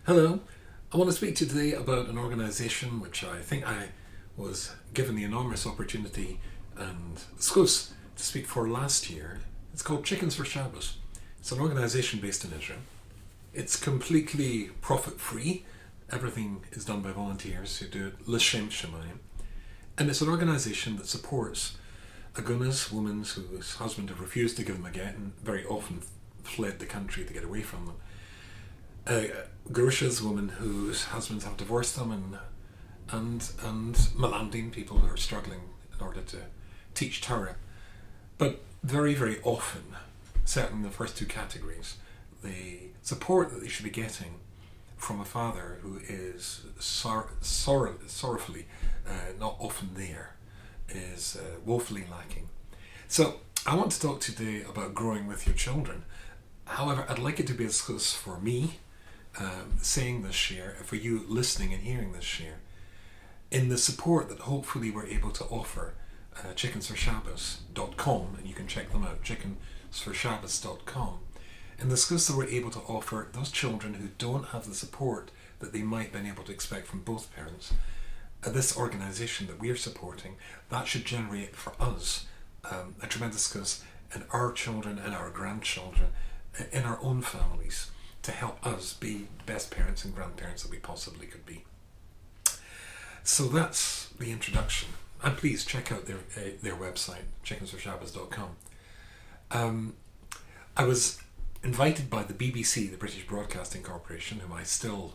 Hello, I want to speak to you today about an organisation which I think I was given the enormous opportunity and excuse to speak for last year. It's called Chickens for Shabbos. It's an organisation based in Israel. It's completely profit free. Everything is done by volunteers who do it l'shem shamayim. And it's an organisation that supports agunas, women whose husband have refused to give them a get and very often fled the country to get away from them. Gerushas, women whose husbands have divorced them, and Malandim, people who are struggling in order to teach Torah. But very, very often, certainly in the first two categories, the support that they should be getting from a father who is sorrowfully not often there is woefully lacking. So I want to talk today about growing with your children. However, I'd like it to be as close for me saying this share, for you listening and hearing this share, in the support that hopefully we're able to offer chickensforshabbos.com, and you can check them out, chickensforshabbos.com, and the skills that we're able to offer those children who don't have the support that they might have been able to expect from both parents. This organisation that we're supporting, that should generate for us a tremendous skills in our children and our grandchildren, in our own families, to help us be the best parents and grandparents that we possibly could be. So that's the introduction. And please check out their website, chickensforshabbos.com. I was invited by the BBC, the British Broadcasting Corporation, whom I still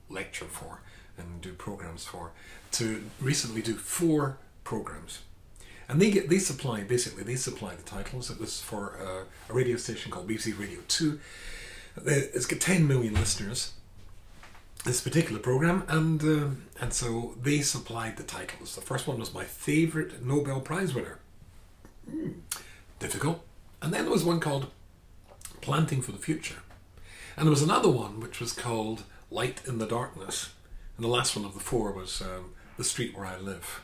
lecture for and do programs for, to recently do 4 programs. And they supply the titles. It was for a radio station called BBC Radio 2. It's got 10 million listeners, this particular program, and so they supplied the titles. The first one was my favourite Nobel Prize winner. Difficult. And then there was one called Planting for the Future. And there was another one which was called Light in the Darkness. And the last one of the 4 was The Street Where I Live.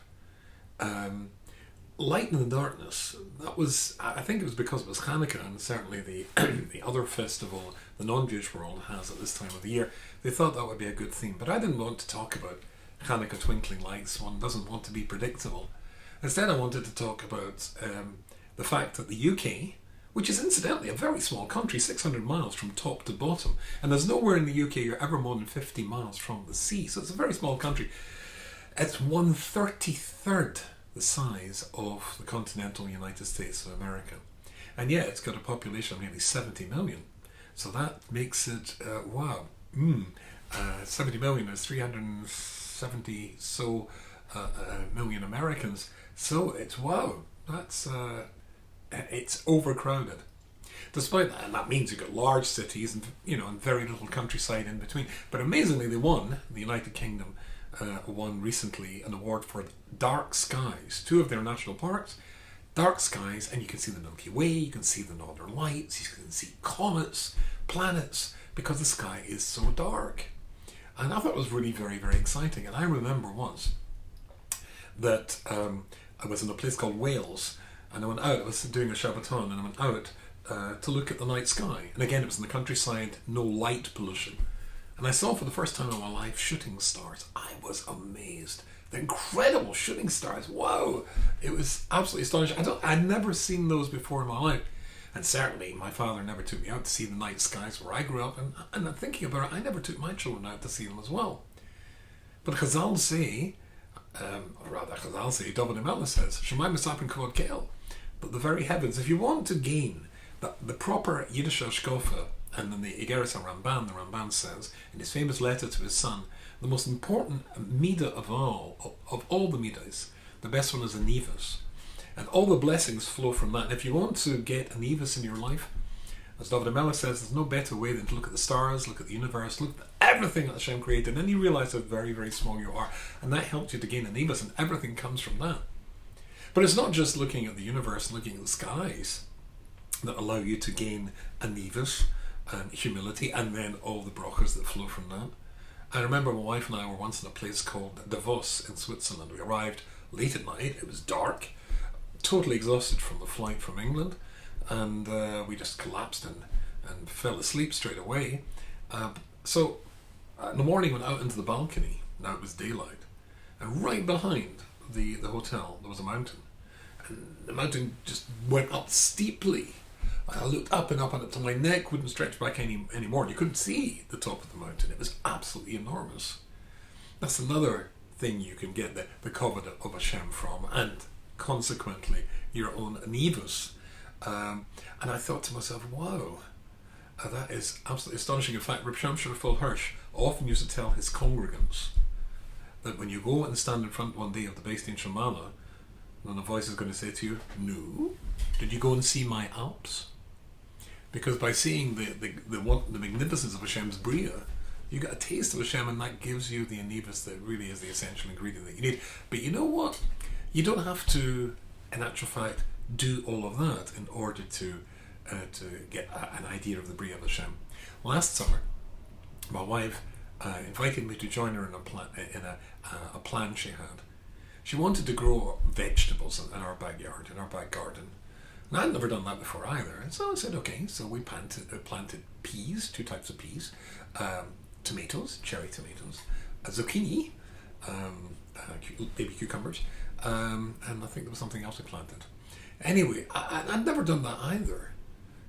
Light in the Darkness, that was, I think it was because it was Hanukkah, and certainly the other festival the non-Jewish world has at this time of the year. They thought that would be a good theme, but I didn't want to talk about Hanukkah twinkling lights. One doesn't want to be predictable. Instead, I wanted to talk about the fact that the UK, which is incidentally a very small country, 600 miles from top to bottom, and there's nowhere in the UK you're ever more than 50 miles from the sea, so it's a very small country. It's 1/33 the size of the continental United States of America. And yet it's got a population of nearly 70 million. So that makes it, 70 million is 370 million Americans. So it's, it's overcrowded. Despite that, and that means you've got large cities and, and very little countryside in between. But amazingly, the United Kingdom, won recently an award for dark skies, 2 of their national parks, dark skies, and you can see the Milky Way, you can see the Northern Lights, you can see comets, planets, because the sky is so dark. And I thought it was really very, very exciting. And I remember once that I was in a place called Wales, and I went out, I was doing a Shabbaton, and I went out to look at the night sky. And again, it was in the countryside, no light pollution. And I saw for the first time in my life shooting stars. I was amazed. The incredible shooting stars. Wow. It was absolutely astonishing. I'd never seen those before in my life. And certainly my father never took me out to see the night skies where I grew up. And I'm thinking about it, I never took my children out to see them as well. But Chazaq say, David Mellah says, Shemaim Misapin Kod Kel. But the very heavens, if you want to gain the proper Yiddish Ashkofa, and then the Igeris Ramban says, in his famous letter to his son, the most important midah of all the midahs, the best one is a nivus. And all the blessings flow from that. And if you want to get a nivus in your life, as David Mellah says, there's no better way than to look at the stars, look at the universe, look at everything that Hashem created, and then you realize how very, very small you are. And that helps you to gain a nivus, and everything comes from that. But it's not just looking at the universe and looking at the skies that allow you to gain a nivus, and humility, and then all the brachas that flow from that. I remember my wife and I were once in a place called Davos in Switzerland. We arrived late at night, it was dark, totally exhausted from the flight from England, and we just collapsed and fell asleep straight away. So In the morning, went out into the balcony. Now it was daylight, and right behind the hotel there was a mountain, and the mountain just went up steeply. I looked up and up and up till my neck wouldn't stretch back anymore. You couldn't see the top of the mountain. It was absolutely enormous. That's another thing you can get the kavod of Hashem from, and consequently your own anivus. And I thought to myself, wow, that is absolutely astonishing. In fact, Reb Shamshon Raphael Hirsch often used to tell his congregants that when you go and stand in front one day of the Beis Din Shel Ma'ala, then the voice is going to say to you, "No, did you go and see my Alps?" Because by seeing the magnificence of Hashem's Bria, you get a taste of Hashem, and that gives you the anivus that really is the essential ingredient that you need. But you know what? You don't have to, in actual fact, do all of that in order to get an idea of the Bria of Hashem. Last summer, my wife invited me to join her in a plan she had. She wanted to grow vegetables in our backyard, in our back garden. And I'd never done that before either. And so I said, okay. So we planted peas, 2 types of peas, tomatoes, cherry tomatoes, zucchini, baby cucumbers, and I think there was something else we planted. Anyway, I'd never done that either.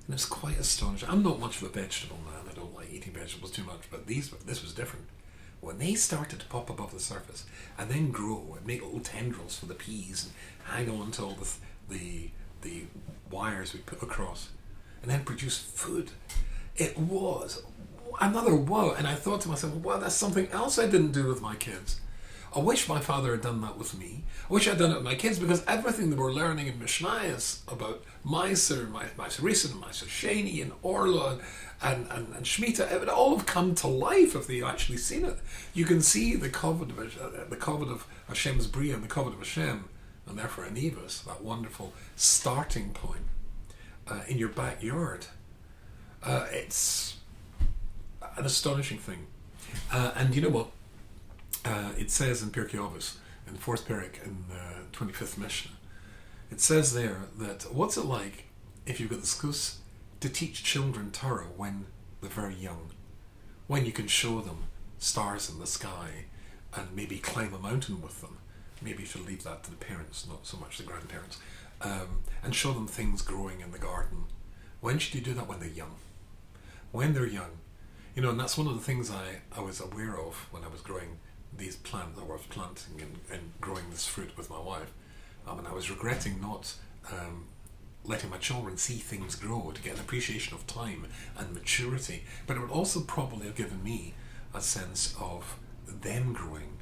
And it's quite astonishing. I'm not much of a vegetable man. I don't like eating vegetables too much, but this was different. When they started to pop above the surface and then grow and make little tendrils for the peas and hang on to all the wires we put across and then produce food, it was another wow. And I thought to myself, wow, that's something else I didn't do with my kids. I wish my father had done that with me. I wish I'd done it with my kids, because everything that we're learning in Mishnayos about Meiser, Meiser Risen, and Meiser Sheni, and Orla, and Shemitah, it would all have come to life if they had actually seen it. You can see the kavod of Hashem's Bria and the kavod of Hashem, and therefore Anivus, that wonderful starting point in your backyard. It's an astonishing thing. And you know what? It says in Pirkei Avos, in the 4th Perek, in the 25th Mishnah, it says there that what's it like if you've got the schus to teach children Torah when they're very young, when you can show them stars in the sky and maybe climb a mountain with them. Maybe you should leave that to the parents, not so much the grandparents, and show them things growing in the garden. When should you do that? When they're young. When they're young. You know, and that's one of the things I was aware of when I was growing these plants, I was planting and growing this fruit with my wife, and I was regretting not letting my children see things grow, to get an appreciation of time and maturity. But it would also probably have given me a sense of them growing,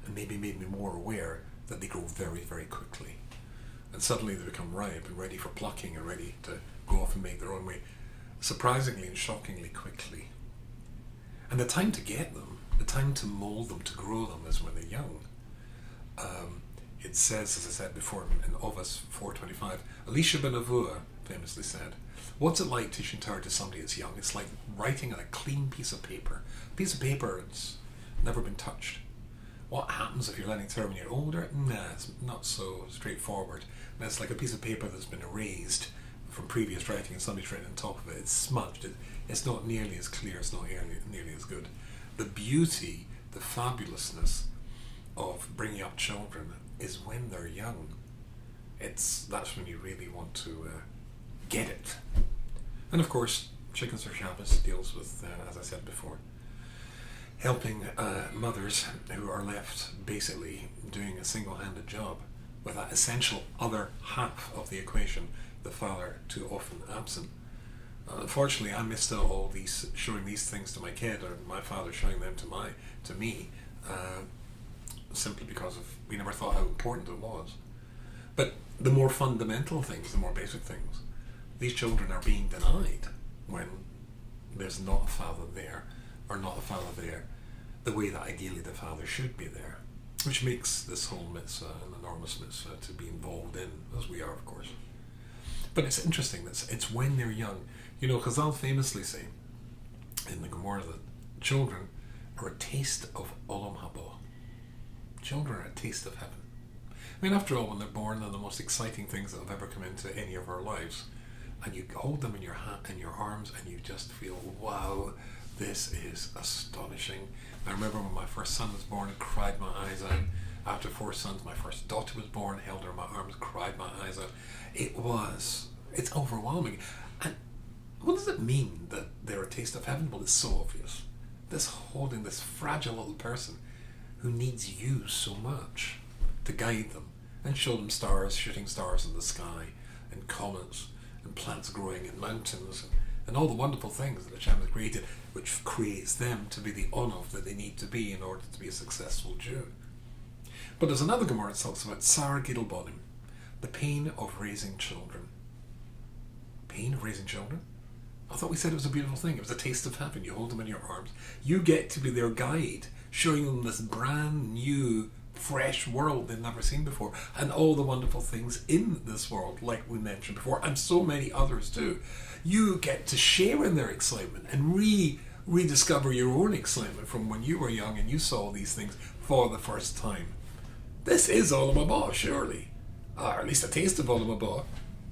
and maybe made me more aware that they grow very, very quickly, and suddenly they become ripe and ready for plucking and ready to go off and make their own way, surprisingly and shockingly quickly. And the time to get them, the time to mold them, to grow them, is when they're young. It says, as I said before, in Avos 4:25, Elisha ben Avua famously said, what's it like teaching Torah to somebody that's young? It's like writing on a clean piece of paper. A piece of paper that's never been touched. What happens if you're learning Torah when you're older? Nah, it's not so straightforward. And it's like a piece of paper that's been erased from previous writing and somebody's written on top of it. It's smudged. It's not nearly as clear. It's not nearly as good. The beauty, the fabulousness of bringing up children is when they're young. That's when you really want to get it. And of course, Chickens for Shabbos deals with, as I said before, helping mothers who are left basically doing a single-handed job with that essential other half of the equation, the father too often absent. Unfortunately, I missed out all these, showing these things to my kid, or my father showing them to me, simply because we never thought how important it was. But the more fundamental things, the more basic things, these children are being denied when there's not a father there, or not a father there the way that ideally the father should be there, which makes this whole mitzvah an enormous mitzvah to be involved in, as we are, of course. But it's interesting that it's when they're young. You know, Chazaq famously say in the Gemara that children are a taste of Olam Haba. Children are a taste of heaven. I mean, after all, when they're born, they're the most exciting things that have ever come into any of our lives. And you hold them in your arms, and you just feel, wow, this is astonishing. I remember when my first son was born, I cried my eyes out. After 4 sons, my first daughter was born, held her in my arms, cried my eyes out. It's overwhelming. And what does it mean that they're a taste of heaven? Well, it's so obvious. This holding this fragile little person who needs you so much to guide them and show them stars, shooting stars in the sky, and comets, and plants growing in mountains, and all the wonderful things that Hashem has created, which creates them to be the onav that they need to be in order to be a successful Jew. But there's another Gemara that talks about Sar Gidel Bonim, the pain of raising children. Pain of raising children? I thought we said it was a beautiful thing. It was a taste of heaven. You hold them in your arms. You get to be their guide, showing them this brand new, fresh world they've never seen before, and all the wonderful things in this world, like we mentioned before, and so many others too. You get to share in their excitement and rediscover your own excitement from when you were young and you saw these things for the first time. This is Olam Haba, surely. Or at least a taste of Olam Haba.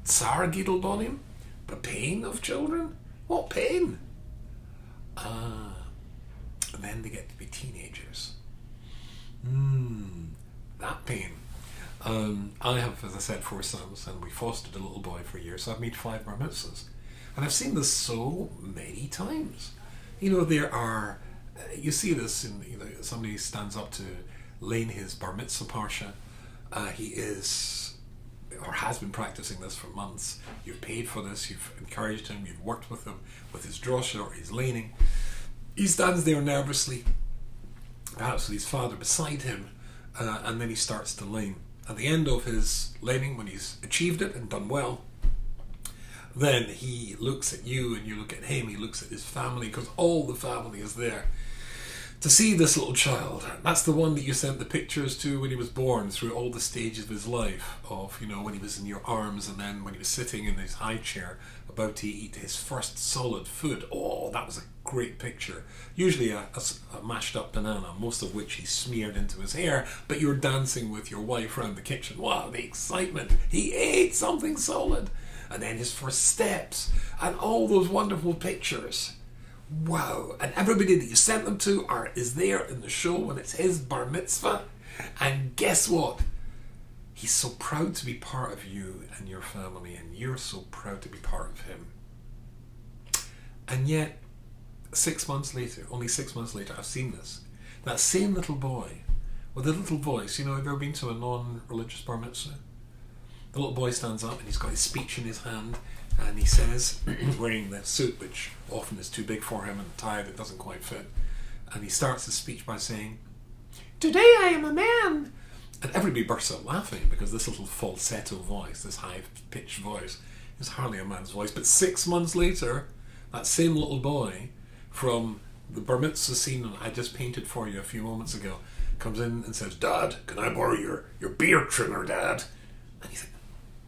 Tsar Gidel Bonim? The pain of children? What pain? And then they get to be teenagers. That pain. I have, as I said, 4 sons, and we fostered a little boy for years, so I've made 5 bar mitzvahs. And I've seen this so many times. There are, you see this in, somebody stands up to learn his bar mitzvah parsha. He is, or has been practicing this for months. You've paid for this, you've encouraged him, you've worked with him, with his drosha or his laning. He stands there nervously, perhaps with his father beside him, and then he starts to lean. At the end of his laning, when he's achieved it and done well, then he looks at you and you look at him, he looks at his family, because all the family is there to see this little child. That's the one that you sent the pictures to when he was born, through all the stages of his life, of, when he was in your arms, and then when he was sitting in his high chair about to eat his first solid food. Oh, that was a great picture. Usually a mashed up banana, most of which he smeared into his hair, but you're dancing with your wife around the kitchen. Wow, the excitement. He ate something solid. And then his first steps, and all those wonderful pictures. Wow. And everybody that you sent them to is there in the show when it's his bar mitzvah. And guess what? He's so proud to be part of you and your family, and you're so proud to be part of him. And yet, 6 months later, only 6 months later, I've seen this. That same little boy with a little voice. Have you ever been to a non-religious bar mitzvah? The little boy stands up and he's got his speech in his hand, and he says, wearing the suit which often is too big for him and the tie that doesn't quite fit, and he starts his speech by saying, "Today I am a man." And everybody bursts out laughing, because this little falsetto voice, this high-pitched voice, is hardly a man's voice. But 6 months later, that same little boy from the bar mitzvah scene I just painted for you a few moments ago comes in and says, "Dad, can I borrow your beard trimmer, Dad?" And he's like,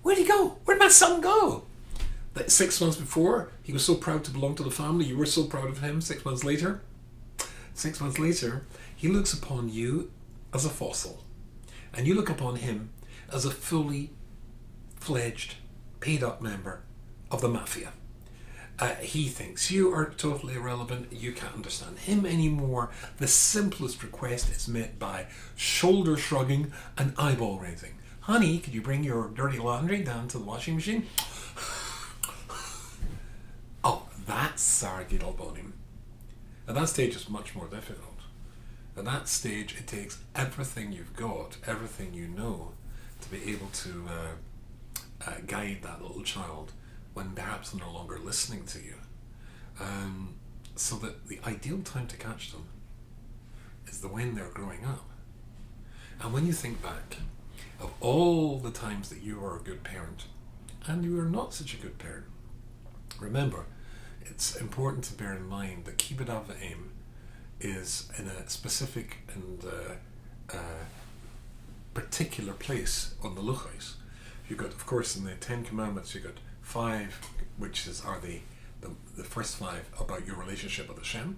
"Where'd he go? Where'd my son go?" That 6 months before, he was so proud to belong to the family. You were so proud of him. 6 months later, he looks upon you as a fossil. And you look upon him as a fully fledged, paid up member of the mafia. He thinks you are totally irrelevant. You can't understand him anymore. The simplest request is met by shoulder shrugging and eyeball raising. "Honey, could you bring your dirty laundry down to the washing machine?" Oh, that's Sar Gidel Bonim. At that stage, it's much more difficult. At that stage, it takes everything you've got, everything you know, to be able to guide that little child when perhaps they're no longer listening to you. So that the ideal time to catch them is when they're growing up. And when you think back of all the times that you were a good parent, and you were not such a good parent, remember, it's important to bear in mind that Kibbud Av V'Em is in a specific and particular place on the Luchos. You've got, of course, in the 10 Commandments, you've got 5, which are the first 5 about your relationship with Hashem,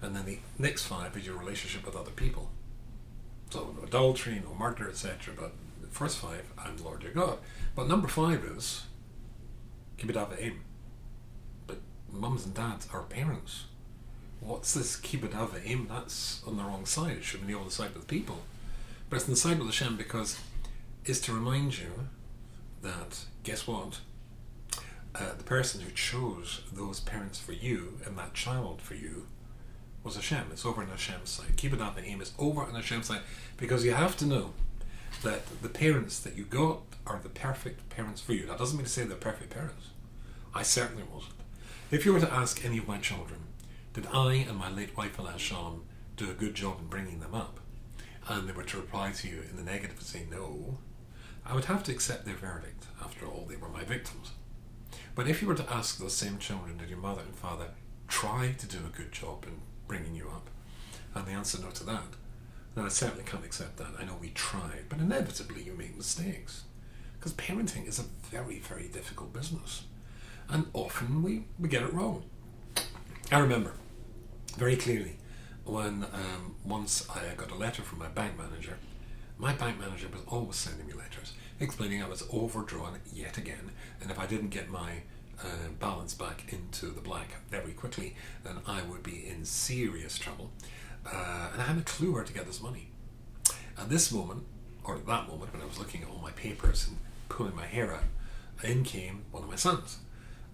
and then the next 5 is your relationship with other people. So no adultery, no murder, etc. But the first 5, I'm the Lord your God. But number 5 is Kibbud Av V'Em. But mums and dads are parents. what's this kibbud avim? That's on the wrong side. It should be on the side with people. But it's on the side with Hashem because it's to remind you that, guess what? The person who chose those parents for you and that child for you was Hashem. It's over on Hashem's side. Kibbud avim is over on Hashem's side because you have to know that the parents that you got are the perfect parents for you. That doesn't mean to say they're perfect parents. I certainly wasn't. If you were to ask any of my children, did I and my late wife Hashem do a good job in bringing them up, and they were to reply to you in the negative and say no, I would have to accept their verdict. After all, they were my victims. But if you were to ask those same children, did your mother and father try to do a good job in bringing you up, and the answer no to that, then I certainly can't accept that. I know we tried, but inevitably you make mistakes. Because parenting is a very, very difficult business. And often we get it wrong. I remember very clearly when once I got a letter from my bank manager. My bank manager was always sending me letters explaining I was overdrawn yet again, and if I didn't get my balance back into the black very quickly, then I would be in serious trouble. And I hadn't a clue where to get this money. At this moment, or at that moment, when I was looking at all my papers and pulling my hair out, in came one of my sons.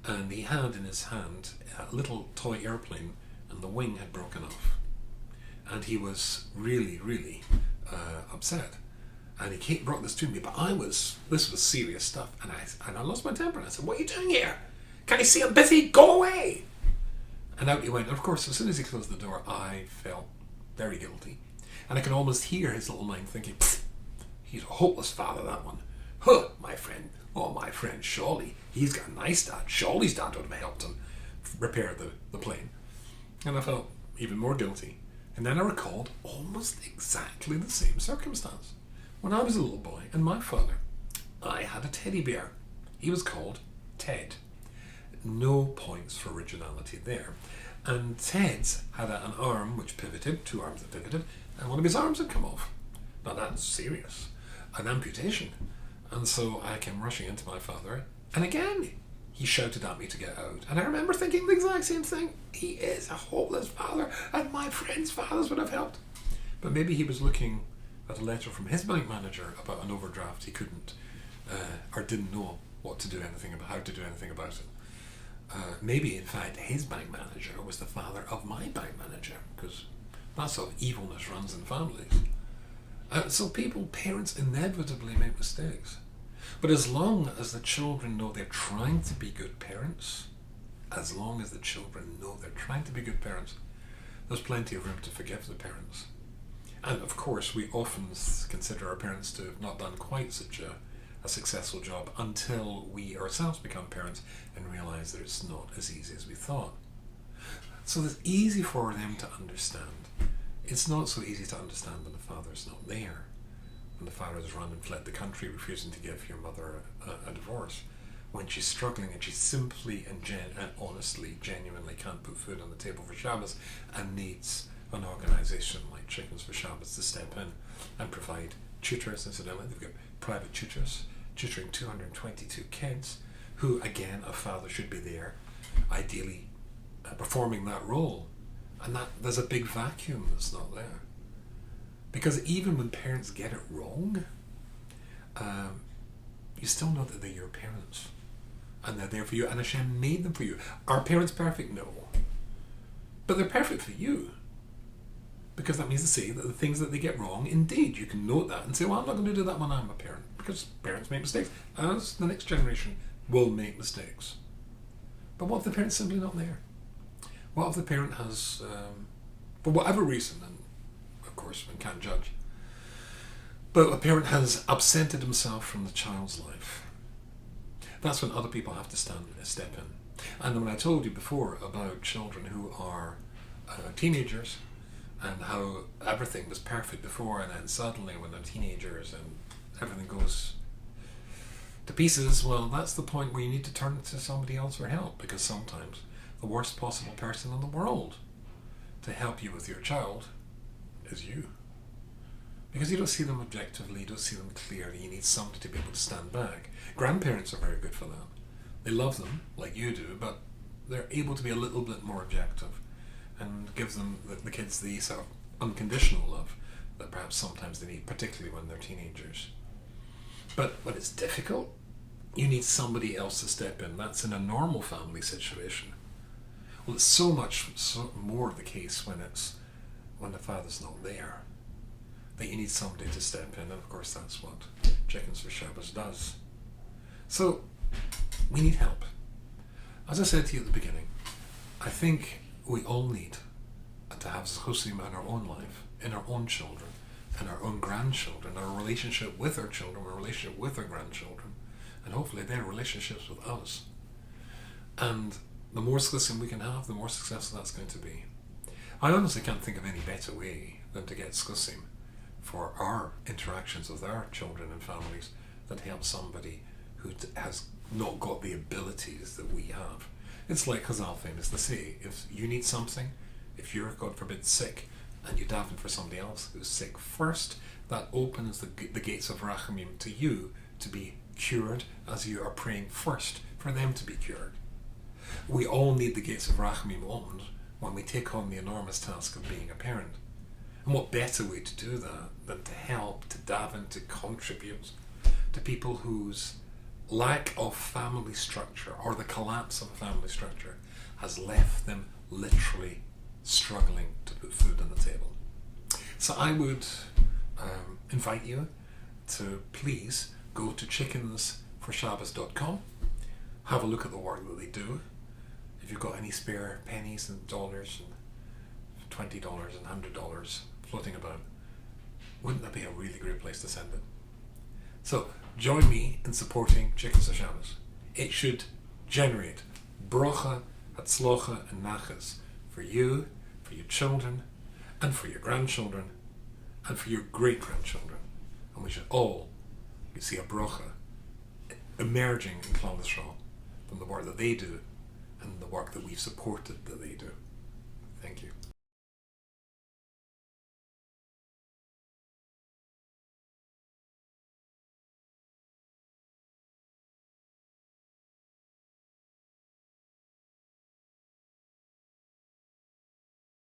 And he had in his hand a little toy airplane, and the wing had broken off. And he was really, really upset. And he brought this to me, but this was serious stuff. And I lost my temper, and I said, "What are you doing here? Can you see I'm busy? Go away!" And out he went. And of course, as soon as he closed the door, I felt very guilty. And I could almost hear his little mind thinking, "He's a hopeless father, that one. Huh, my friend. Oh, my friend Shawley. He's got a nice dad. Shawley's dad would have helped him repair the plane." And I felt even more guilty. And then I recalled almost exactly the same circumstance. When I was a little boy, and my father, I had a teddy bear. He was called Ted. No points for originality there. And Ted's had an arm which pivoted, two arms that pivoted, and one of his arms had come off. Now that's serious. An amputation. And so I came rushing into my father, and again he shouted at me to get out. And I remember thinking the exact same thing. He is a hopeless father, and my friends' fathers would have helped. But maybe he was looking at a letter from his bank manager about an overdraft he couldn't or didn't know what to do anything about, how to do anything about it. Maybe in fact his bank manager was the father of my bank manager, because that sort of evilness runs in families. So parents inevitably make mistakes. But as long as the children know they're trying to be good parents, there's plenty of room to forgive the parents. And of course, we often consider our parents to have not done quite such a successful job until we ourselves become parents and realize that it's not as easy as we thought. So it's easy for them to understand. It's not so easy to understand when the father's not there, when the father has run and fled the country, refusing to give your mother a divorce, when she's struggling and she simply and honestly, genuinely can't put food on the table for Shabbos and needs an organisation like Chickens for Shabbos to step in and provide tutors. Incidentally, they've got private tutors tutoring 222 kids who, again, a father should be there, ideally performing that role. And that there's a big vacuum that's not there. Because even when parents get it wrong, you still know that they're your parents. And they're there for you. And Hashem made them for you. Are parents perfect? No. But they're perfect for you. Because that means to say that the things that they get wrong, indeed, you can note that and say, well, I'm not going to do that when I'm a parent. Because parents make mistakes, as the next generation will make mistakes. But what if the parent's simply not there? What if the parent has, for whatever reason, and of course one can't judge, but a parent has absented himself from the child's life? That's when other people have to step in. And when I told you before about children who are teenagers, and how everything was perfect before, and then suddenly when they're teenagers and everything goes to pieces, well, that's the point where you need to turn to somebody else for help, because sometimes the worst possible person in the world to help you with your child is you. Because you don't see them objectively, you don't see them clearly, you need somebody to be able to stand back. Grandparents are very good for that. They love them, like you do, but they're able to be a little bit more objective and gives them, the kids, the sort of unconditional love that perhaps sometimes they need, particularly when they're teenagers. But when it's difficult, you need somebody else to step in. That's in a normal family situation. Well, it's so more the case when the father's not there, that you need somebody to step in, and of course that's what Chickens for Shabbos does. So, we need help. As I said to you at the beginning, I think we all need to have chusim in our own life, in our own children, in our own grandchildren, our relationship with our children, our relationship with our grandchildren, and hopefully their relationships with us. And the more chusim we can have, the more successful that's going to be. I honestly can't think of any better way than to get chusim for our interactions with our children and families than to help somebody who has not got the abilities that we have. It's like Chazaq famously say, if you need something, if you're, God forbid, sick, and you daven for somebody else who's sick first, that opens the gates of rachamim to you to be cured, as you are praying first for them to be cured. We all need the gates of rachamim opened when we take on the enormous task of being a parent. And what better way to do that than to help, to daven, to contribute to people whose lack of family structure or the collapse of a family structure has left them literally struggling to put food on the table. So I would invite you to please go to chickensforshabbos.com, have a look at the work that they do. If you've got any spare pennies and dollars and $20 and $100 floating about, wouldn't that be a really great place to send it? So join me in supporting Chickens for Shabbos. It should generate bracha, hatzlocha and nachas for you, for your children, and for your grandchildren, and for your great-grandchildren. And we should all see a bracha emerging in Klal Yisrael from the work that they do and the work that we've supported that they do. Thank you.